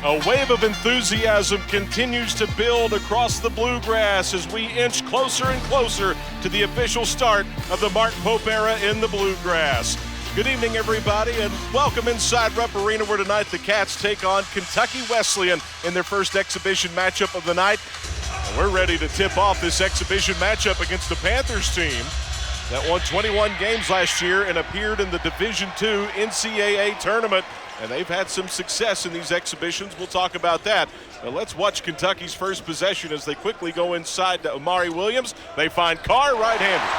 A wave of enthusiasm continues to build across the Bluegrass as we inch closer and closer to the official start of the Mark Pope era in the Bluegrass. Good evening, everybody, and welcome inside Rupp Arena, where tonight the Cats take on Kentucky Wesleyan in their first exhibition matchup of the night. And we're ready to tip off this exhibition matchup against the Panthers team that won 21 games last year and appeared in the Division II NCAA tournament. And they've had some success in these exhibitions. We'll talk about that. But let's watch Kentucky's first possession as they quickly go inside to Amari Williams. They find Carr right-handed.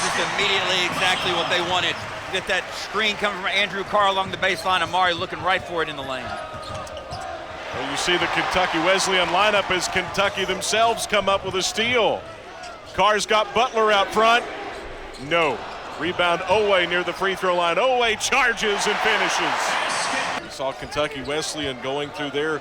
Just immediately exactly what they wanted. Get that screen coming from Andrew Carr along the baseline. Amari looking right for it in the lane. Well, you see the Kentucky Wesleyan lineup as Kentucky themselves come up with a steal. Carr's got Butler out front. No. Rebound Owe near the free throw line. Owe charges and finishes. We saw Kentucky Wesleyan going through their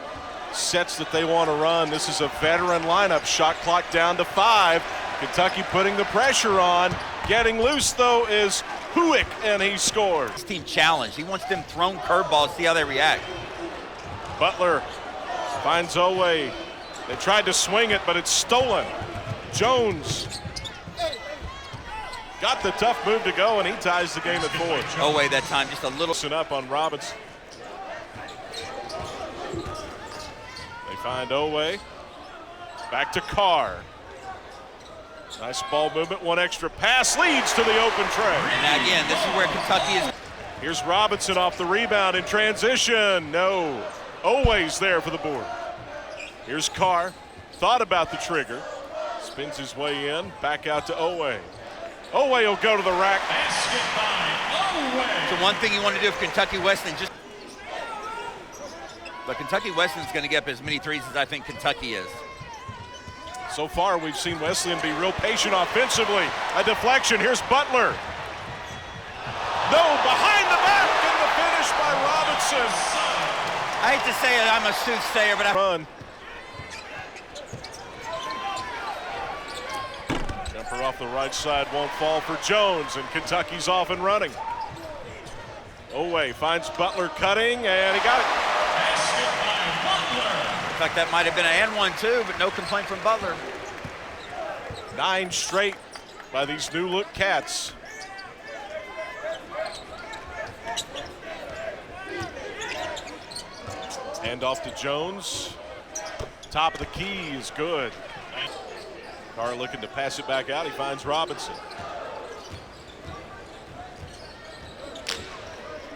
sets that they want to run. This is a veteran lineup. Shot clock down to 5. Kentucky putting the pressure on. Getting loose, though, is Huick, and he scores. This team challenged. He wants them thrown curveballs, see how they react. Butler finds Owe. They tried to swing it, but it's stolen. Jones got the tough move to go, and he ties the game at 4. Owe that time just a little. Up on Robinson. They find Owe. Back to Carr. Nice ball movement, one extra pass leads to the open tray. And again, this is where Kentucky is. Here's Robinson off the rebound in transition. No. Owe's there for the board. Here's Carr. Thought about the trigger. Spins his way in. Back out to Owe. Owe will go to the rack. So one thing you want to do if Kentucky Wesleyan but Kentucky Wesleyan's going to get up as many threes as I think Kentucky is. So far, we've seen Wesleyan be real patient offensively. A deflection. Here's Butler. No, behind the back, and the finish by Robinson. I hate to say it, I'm a soothsayer, but Run. Jumper off the right side won't fall for Jones, and Kentucky's off and running. Owe finds Butler cutting, and he got it. In fact, that might have been an and one too, but no complaint from Butler. 9 straight by these new look Cats. Hand off to Jones. Top of the key is good. Carr looking to pass it back out. He finds Robinson.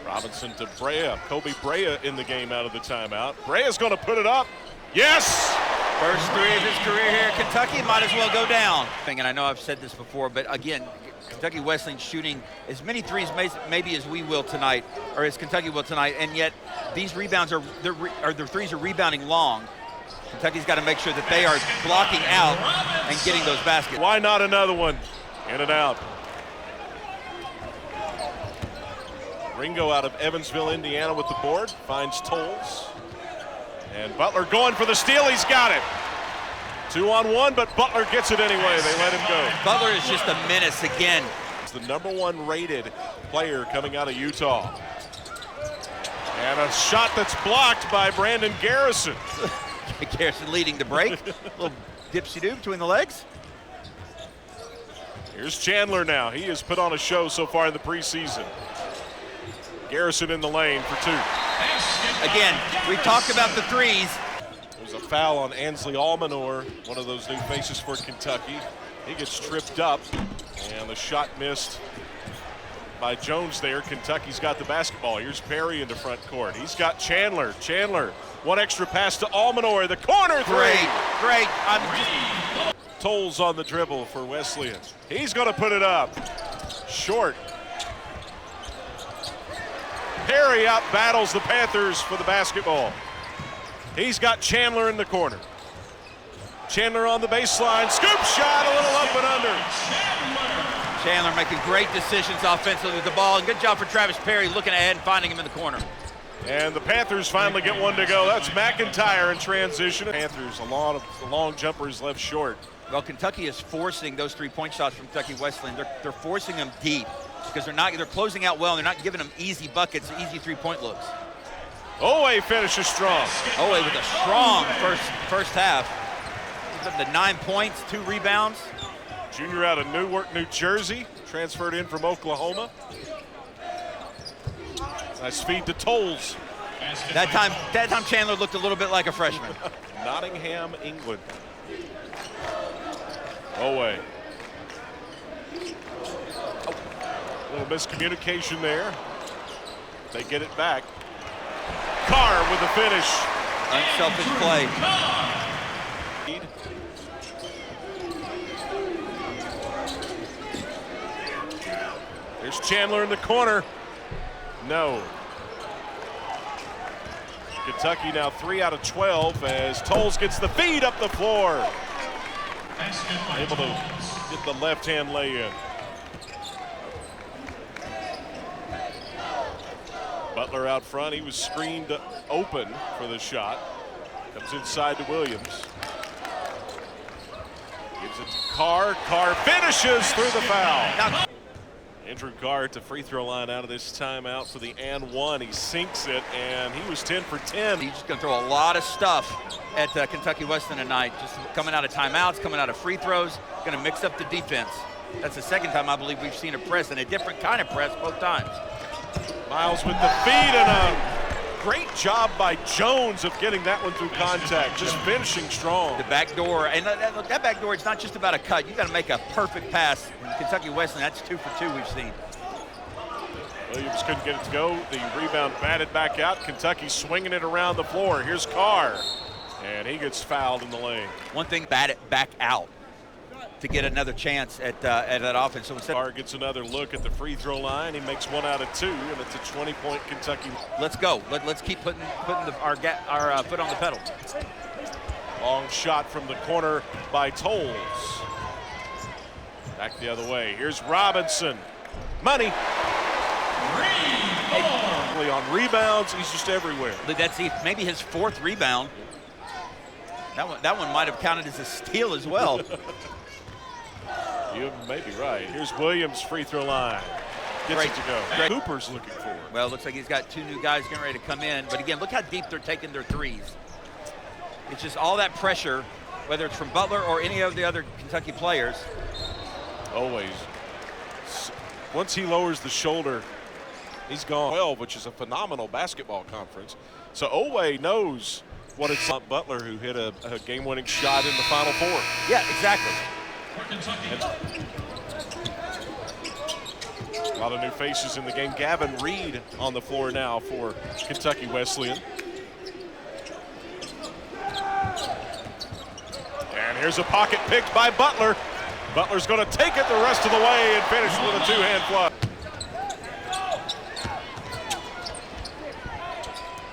Robinson to Brea. Kobe Brea in the game out of the timeout. Brea's going to put it up. Yes! First three of his career here at Kentucky, might as well go down. And I know I've said this before, but again, Kentucky Wesleyan shooting as many threes maybe as we will tonight, or as Kentucky will tonight, and yet these rebounds their threes are rebounding long. Kentucky's got to make sure that they are blocking out and getting those baskets. Why not another one? In and out. Ringo out of Evansville, Indiana with the board. Finds Tolles. And Butler going for the steal. He's got it. 2-on-1, but Butler gets it anyway. They let him go. Butler is just a menace again. He's the #1 rated player coming out of Utah. And a shot that's blocked by Brandon Garrison. Garrison leading the break. A little dipsy-doo between the legs. Here's Chandler now. He has put on a show so far in the preseason. Garrison in the lane for 2. Again, we talked about the threes. There's a foul on Ansley Almanor, one of those new faces for Kentucky. He gets tripped up, and the shot missed by Jones there. Kentucky's got the basketball. Here's Perry into front court. He's got Chandler. Chandler, one extra pass to Almanor. The corner three. Great. Tolles on the dribble for Wesleyan. He's going to put it up. Short. Perry out battles the Panthers for the basketball. He's got Chandler in the corner. Chandler on the baseline. Scoop shot, a little up and under. Chandler making great decisions offensively with the ball. And good job for Travis Perry looking ahead and finding him in the corner. And the Panthers finally get one to go. That's McIntyre in transition. Panthers, a long jumpers left short. Well, Kentucky is forcing those three-point shots from Kentucky Wesleyan. They're forcing them deep because they're closing out well, and they're not giving them easy buckets, easy three-point looks. Owe finishes strong. Owe with a strong first half. He's up to 9 points, 2 rebounds. Junior out of Newark, New Jersey, transferred in from Oklahoma. Nice feed to Tolles. That time Chandler looked a little bit like a freshman. Nottingham, England. Owe. A little miscommunication there. They get it back. Carr with the finish. Unselfish play. There's Chandler in the corner. No. Kentucky now 3 out of 12 as Tolles gets the feed up the floor. Able to get the left-hand lay-in. Butler out front. He was screened open for the shot. Comes inside to Williams. Gives it to Carr. Carr finishes through the foul. Andrew Carr at the free throw line out of this timeout for the and one. He sinks it, and he was 10 for 10. He's just going to throw a lot of stuff at Kentucky Wesleyan tonight. Just coming out of timeouts, coming out of free throws, going to mix up the defense. That's the second time I believe we've seen a press, and a different kind of press both times. Miles with the feed, and a great job by Jones of getting that one through contact, just finishing strong. The back door, and that back door, it's not just about a cut. You got to make a perfect pass. In Kentucky Wesleyan, that's 2 for 2 we've seen. Williams couldn't get it to go. The rebound batted back out. Kentucky swinging it around the floor. Here's Carr, and he gets fouled in the lane. One thing, bat it back out to get another chance at that offense. So instead, Carr gets another look at the free throw line. He makes 1 out of 2, and it's a 20-point Kentucky. Let's go. Let's keep putting our foot on the pedal. Long shot from the corner by Tolles. Back the other way. Here's Robinson. Money. On rebounds, he's just everywhere. That's maybe his 4th rebound. That one might have counted as a steal as well. You may be right. Here's Williams, free throw line. Gets it to go. Great. Cooper's looking for it. Well, it looks like he's got 2 new guys getting ready to come in. But again, look how deep they're taking their threes. It's just all that pressure, whether it's from Butler or any of the other Kentucky players. Always. Once he lowers the shoulder, he's gone. 12, which is a phenomenal basketball conference. So Owe knows what it's like. Butler, who hit a game-winning shot in the Final Four. Yeah, exactly. A lot of new faces in the game. Gavin Reed on the floor now for Kentucky Wesleyan. And here's a pocket picked by Butler. Butler's going to take it the rest of the way and finish with a 2-hand flush.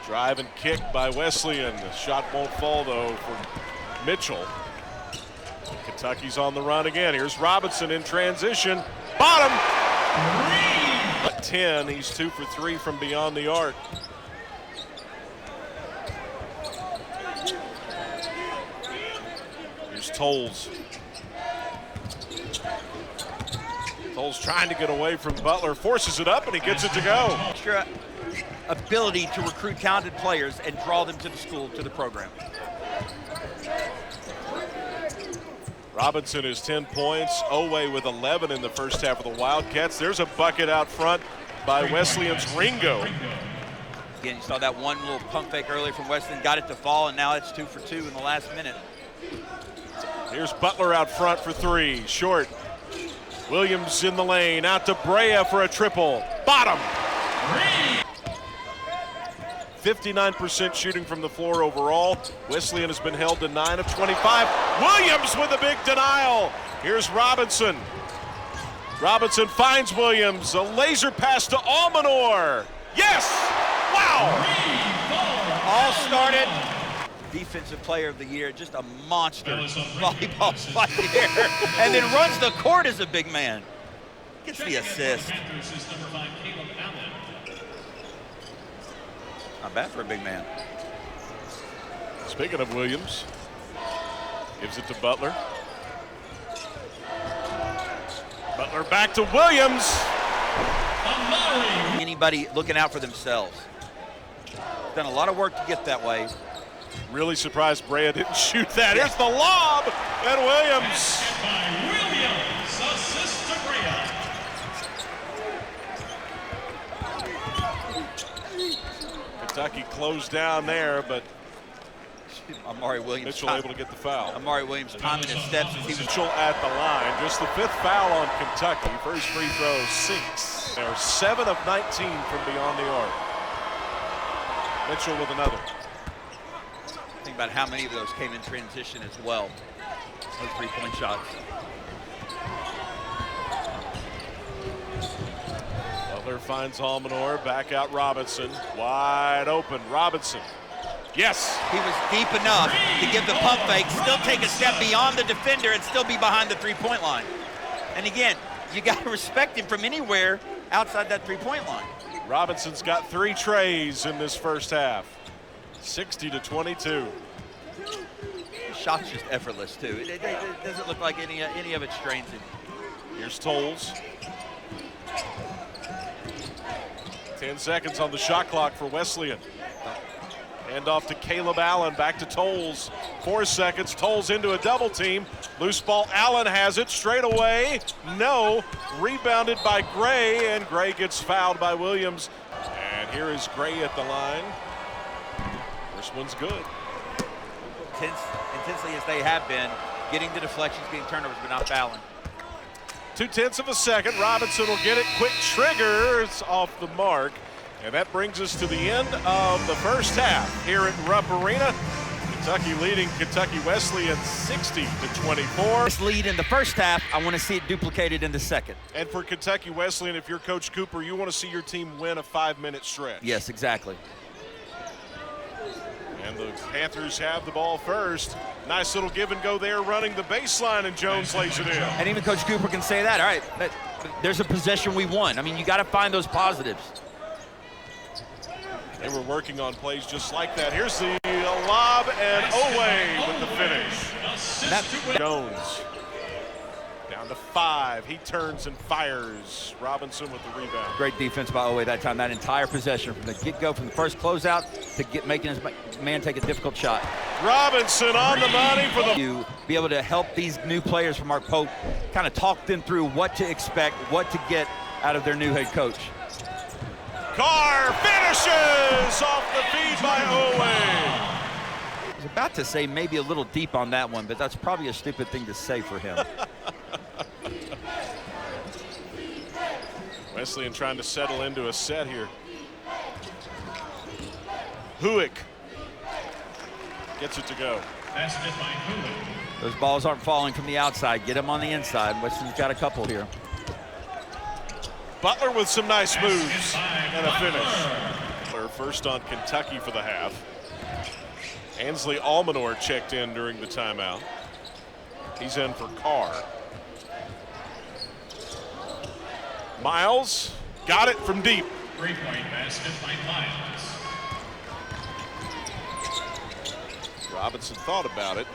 Drive and kick by Wesleyan. The shot won't fall, though, for Mitchell. Kentucky's on the run again. Here's Robinson in transition. Bottom. 10. He's 2 for 3 from beyond the arc. Here's Tolles. Tolles trying to get away from Butler, forces it up, and he gets it to go. Extra ability to recruit talented players and draw them to the school, to the program. Robinson is 10 points. Owe with 11 in the first half of the Wildcats. There's a bucket out front by Wesleyan's Ringo. Again, you saw that one little pump fake earlier from Wesleyan, got it to fall, and now it's 2 for 2 in the last minute. Here's Butler out front for 3, short. Williams in the lane, out to Brea for a triple. Bottom. 59% shooting from the floor overall. Wesleyan has been held to 9 of 25. Williams with a big denial. Here's Robinson. Robinson finds Williams. A laser pass to Almanor. Yes! Wow! All started. Defensive player of the year, just a monster volleyball player. And then runs the court as a big man. Gets the assist. Not bad for a big man. Speaking of Williams, gives it to Butler. Butler back to Williams. Anybody looking out for themselves. done a lot of work to get that way. Really surprised Brea didn't shoot that. Here's the lob, and Williams. By Williams, assist to Brea. Kentucky closed down there, but Amari Williams. Mitchell able to get the foul. Amari Williams timing his steps as he was. Mitchell at the line. Just the 5th foul on Kentucky. First free throw, 6. They're 7 of 19 from beyond the arc. Mitchell with another. Think about how many of those came in transition as well. Those 3-point shots. Butler finds Almanor, back out Robinson. Wide open, Robinson. Yes! He was deep enough to give the pump fake, still take a step beyond the defender and still be behind the 3-point line. And again, you got to respect him from anywhere outside that 3-point line. Robinson's got 3 trays in this first half. 60-22. The shot's just effortless too. It doesn't look like any of it strains him. Here's Tolles. 10 seconds on the shot clock for Wesleyan. Hand off to Caleb Allen, back to Tolles. 4 seconds, Tolles into a double team. Loose ball, Allen has it straight away. No, rebounded by Gray, and Gray gets fouled by Williams. And here is Gray at the line. First one's good. Intensely as they have been, getting the deflections, getting turnovers, but not fouling. 0.2 of a second, Robinson will get it, quick trigger, it's off the mark. And that brings us to the end of the first half here at Rupp Arena. Kentucky leading Kentucky Wesleyan 60-24. This lead in the first half, I want to see it duplicated in the second. And for Kentucky Wesleyan, if you're Coach Cooper, you want to see your team win a 5-minute stretch. Yes, exactly. And the Panthers have the ball first. Nice little give and go there, running the baseline, and Jones lays it in. And even Coach Cooper can say that. All right, there's a possession we won. I mean, you got to find those positives. They were working on plays just like that. Here's the lob, and Oweh with the finish. Jones down to 5. He turns and fires. Robinson with the rebound. Great defense by Oweh that time. That entire possession from the get-go, from the first closeout to making his man take a difficult shot. Robinson on the money for the. You be able to help these new players from Mark Pope, kind of talk them through what to expect, what to get out of their new head coach. Carr finishes off the feed by Oweh. I was about to say maybe a little deep on that one, but that's probably a stupid thing to say for him. Wesleyan trying to settle into a set here. Huick gets it to go. Those balls aren't falling from the outside. Get them on the inside. Wesleyan's got a couple here. Butler with some nice moves and a finish. Butler first on Kentucky for the half. Ansley Almanor checked in during the timeout. He's in for Carr. Miles got it from deep. 3-point basket by Miles. Robinson thought about it.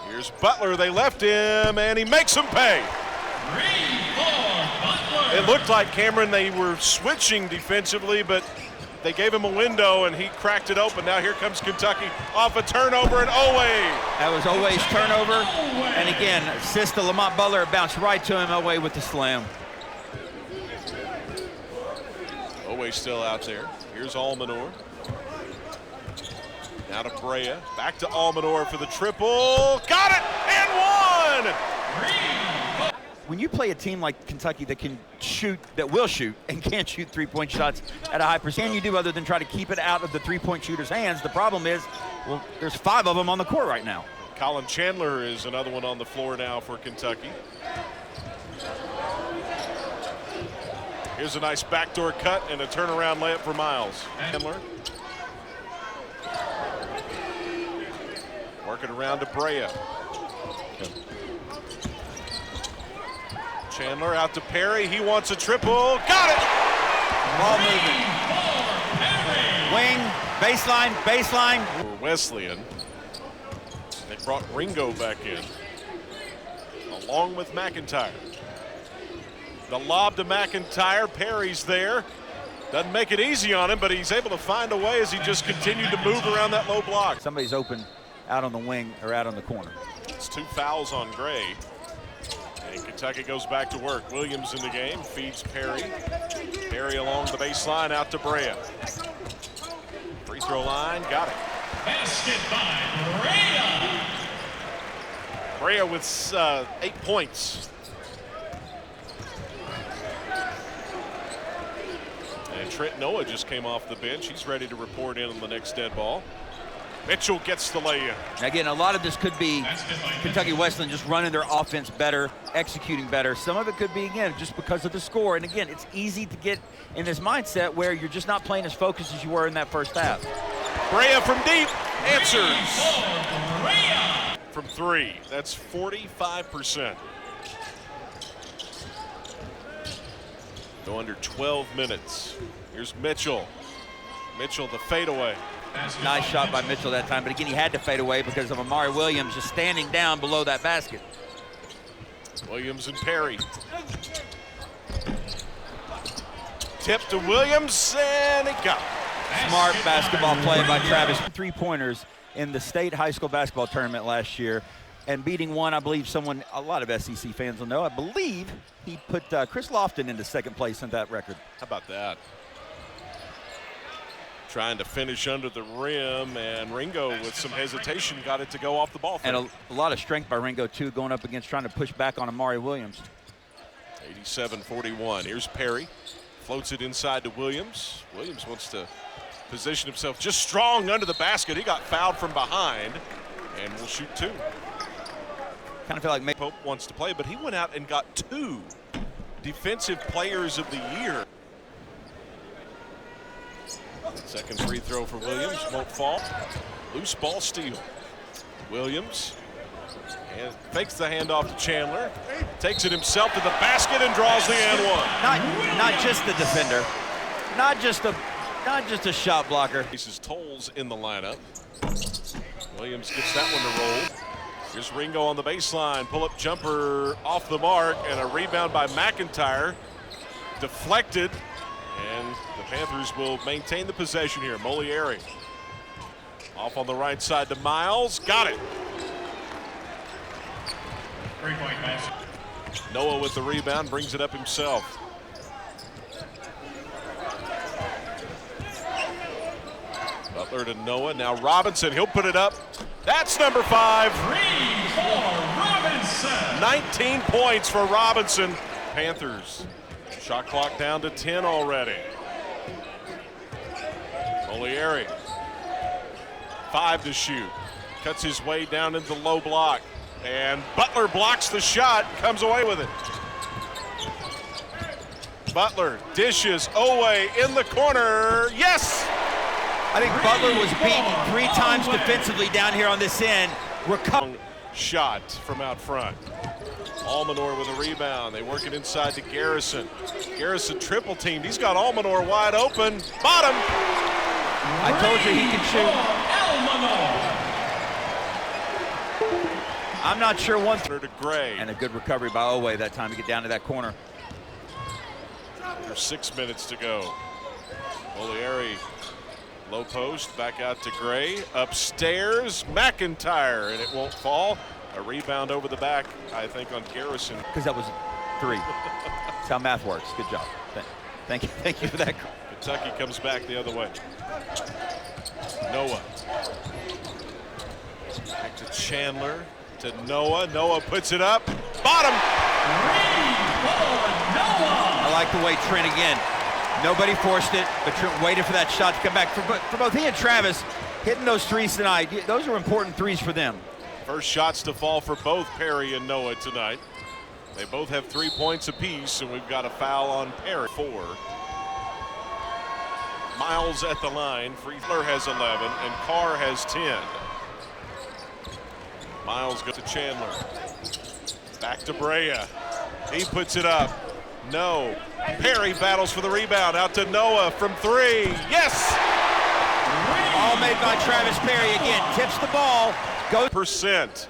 Here's Butler. They left him, and he makes them pay. It looked like, Cameron, they were switching defensively, but they gave him a window, and he cracked it open. Now here comes Kentucky off a turnover, and Oweh. That was Oweh's turnover. And again, assist to Lamont Butler. It bounced right to him. Oweh with the slam. Oweh still out there. Here's Almanor. Now to Brea. Back to Almanor for the triple. Got it! And one! When you play a team like Kentucky that can shoot, that will shoot, and can't shoot 3-point shots at a high percent, can you do other than try to keep it out of the 3-point shooter's hands? The problem is, well, there's 5 of them on the court right now. Colin Chandler is another one on the floor now for Kentucky. Here's a nice backdoor cut and a turnaround layup for Miles. Chandler. Working around to Brea. Chandler out to Perry. He wants a triple. Got it! Ball moving. Wing, baseline, baseline. For Wesleyan, they brought Ringo back in, along with McIntyre. The lob to McIntyre. Perry's there. Doesn't make it easy on him, but he's able to find a way as he just continued to move around that low block. Somebody's open out on the wing or out on the corner. It's 2 fouls on Gray. And Kentucky goes back to work. Williams in the game, feeds Perry. Perry along the baseline out to Brea. Free throw line, got it. Basket by Brea. Brea with 8 points. And Trent Noah just came off the bench. He's ready to report in on the next dead ball. Mitchell gets the lay-in. Again, a lot of this could be Kentucky Wesleyan just running their offense better, executing better. Some of it could be, again, just because of the score. And again, it's easy to get in this mindset where you're just not playing as focused as you were in that first half. Brea from deep, answers. From 3, that's 45%. Go under 12 minutes. Here's Mitchell. Mitchell, the fadeaway. Nice shot by Mitchell that time, but again, he had to fade away because of Amari Williams just standing down below that basket. Williams and Perry. Tip to Williams, and he got it. Smart basketball play by Travis. 3-pointers in the state high school basketball tournament last year, and beating one, I believe someone, a lot of SEC fans will know, I believe he put Chris Lofton into second place in that record. How about that? Trying to finish under the rim, and Ringo with some hesitation got it to go off the ball. And a lot of strength by Ringo too, going up against trying to push back on Amari Williams. 87-41. Here's Perry, floats it inside to Williams. Williams wants to position himself just strong under the basket. He got fouled from behind, and will shoot 2. Kind of feel like Pope wants to play, but he went out and got 2 Defensive Players of the Year. Second free throw for Williams, won't fall. Loose ball steal. Williams and fakes the handoff to Chandler. Takes it himself to the basket and draws the and one. Not just the defender, not just a shot blocker. This Tolles in the lineup. Williams gets that one to roll. Here's Ringo on the baseline. Pull-up jumper off the mark, and a rebound by McIntyre. Deflected. And the Panthers will maintain the possession here. Molieri off on the right side to Miles. Got it. 3-point basket. Noah with the rebound, brings it up himself. Butler to Noah. Now Robinson, he'll put it up. That's number 5. 3 for Robinson. 19 points for Robinson. Panthers. Shot clock down to 10 already. Molieri, 5 to shoot. Cuts his way down into the low block. And Butler blocks the shot, comes away with it. Butler dishes Owe in the corner. Yes! I think Butler was beaten 3 times defensively down here on this end. Shot from out front. Almanor with a rebound. They work it inside to Garrison. Garrison triple teamed. He's got Almanor wide open. Bottom. I told you he can shoot. I'm not sure one. To Gray. And a good recovery by Owe that time to get down to that corner. There's 6 minutes to go. Molieri, low post, back out to Gray. Upstairs, McIntyre, and it won't fall. A rebound over the back, I think, on Garrison. Because that was 3. That's how math works. Good job. Thank you for that. Kentucky comes back the other way. Noah. Back to Chandler, to Noah. Noah puts it up. Bottom. 3 for Noah. I like the way Trent, again, nobody forced it, but Trent waited for that shot to come back. For both he and Travis, hitting those 3s tonight, those are important 3s for them. First shots to fall for both Perry and Noah tonight. They both have 3 points apiece, and we've got a foul on Perry. 4. Miles at the line. Friedler has 11, and Carr has 10. Miles goes to Chandler. Back to Brea. He puts it up. No. Perry battles for the rebound. Out to Noah from 3. Yes! All made by Travis Perry again. Tips the ball. Goes. Percent.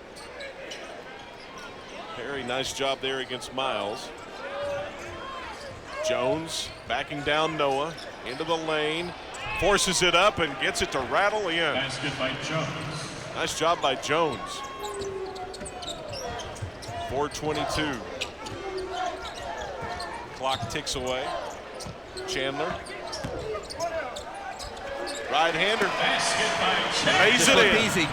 Perry, nice job there against Miles. Jones backing down Noah. into the lane, forces it up and gets it to rattle in. Basket by Jones. Nice job by Jones. 4:22. Clock ticks away. Chandler. Right-hander. Basket by Chandler. Lays it in. Easy.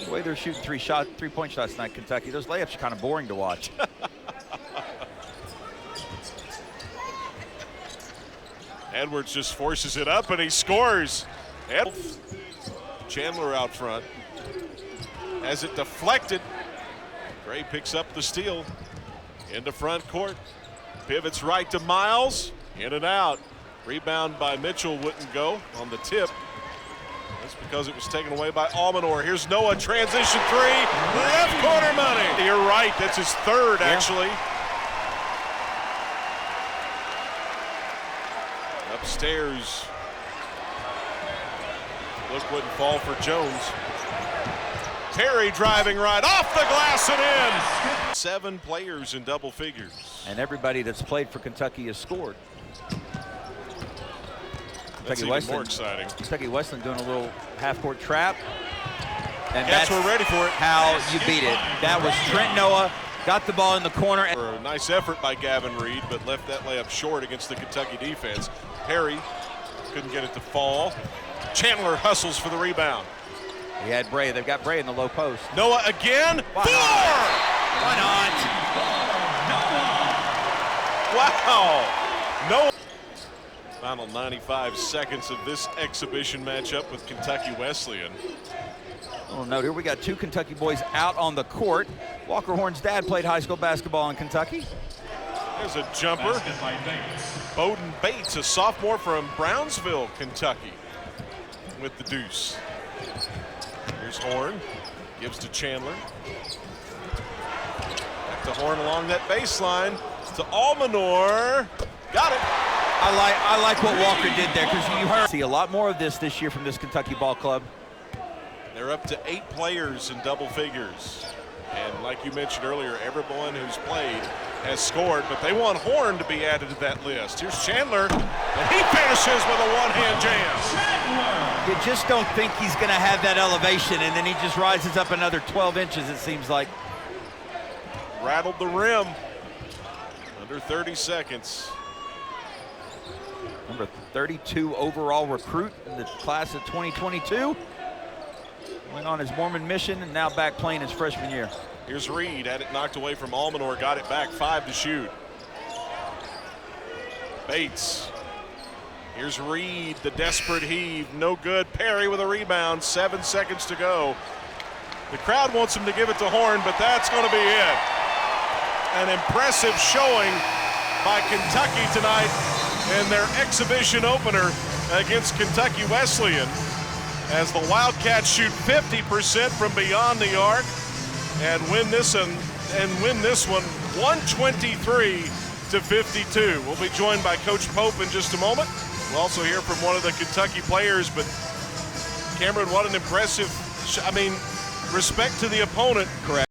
The way they're shooting three-point shots tonight, Kentucky, those layups are kind of boring to watch. Edwards just forces it up and he scores. Chandler out front. Has it deflected. Gray picks up the steal. Into front court. Pivots right to Miles. In and out. Rebound by Mitchell wouldn't go on the tip. That's because it was taken away by Almanor. Here's Noah, transition three. Left corner money. You're right, that's his third actually. Upstairs. Look wouldn't fall for Jones. Terry driving right off the glass and in. 7 players in double figures. And everybody that's played for Kentucky has scored. That's even more exciting. Kentucky Wesleyan doing a little half-court trap. And Yes, we're ready for it. How you beat it. That was Trent Noah, got the ball in the corner. A nice effort by Gavin Reed, but left that layup short against the Kentucky defense. Perry couldn't get it to fall. Chandler hustles for the rebound. He had Bray. They've got Bray in the low post. Noah again. Why not? Wow. Noah. Final 95 seconds of this exhibition matchup with Kentucky Wesleyan. Oh, note here we got 2 Kentucky boys out on the court. Walker Horn's dad played high school basketball in Kentucky. There's a jumper. Basket by Bates. Bowden Bates, a sophomore from Brownsville, Kentucky, with the deuce. Here's Horn, gives to Chandler. Back to Horn along that baseline. To Almanor. Got it. I like what Walker did there, because you heard see a lot more of this year from this Kentucky ball club. They're up to 8 players in double figures. And like you mentioned earlier, everyone who's played has scored, but they want Horn to be added to that list. Here's Chandler, and he finishes with a one-hand jam. You just don't think he's going to have that elevation, and then he just rises up another 12 inches, it seems like. Rattled the rim. Under 30 seconds. Number 32 overall recruit in the class of 2022. Went on his Mormon mission and now back playing his freshman year. Here's Reed, had it knocked away from Almanor, got it back, 5 to shoot. Bates. Here's Reed, the desperate heave, no good. Perry with a rebound, 7 seconds to go. The crowd wants him to give it to Horn, but that's going to be it. An impressive showing by Kentucky tonight in their exhibition opener against Kentucky Wesleyan, as the Wildcats shoot 50% from beyond the arc and win this one 123 to 52. We'll be joined by Coach Pope in just a moment. We'll also hear from one of the Kentucky players, but Cameron, what an impressive, respect to the opponent. Correct.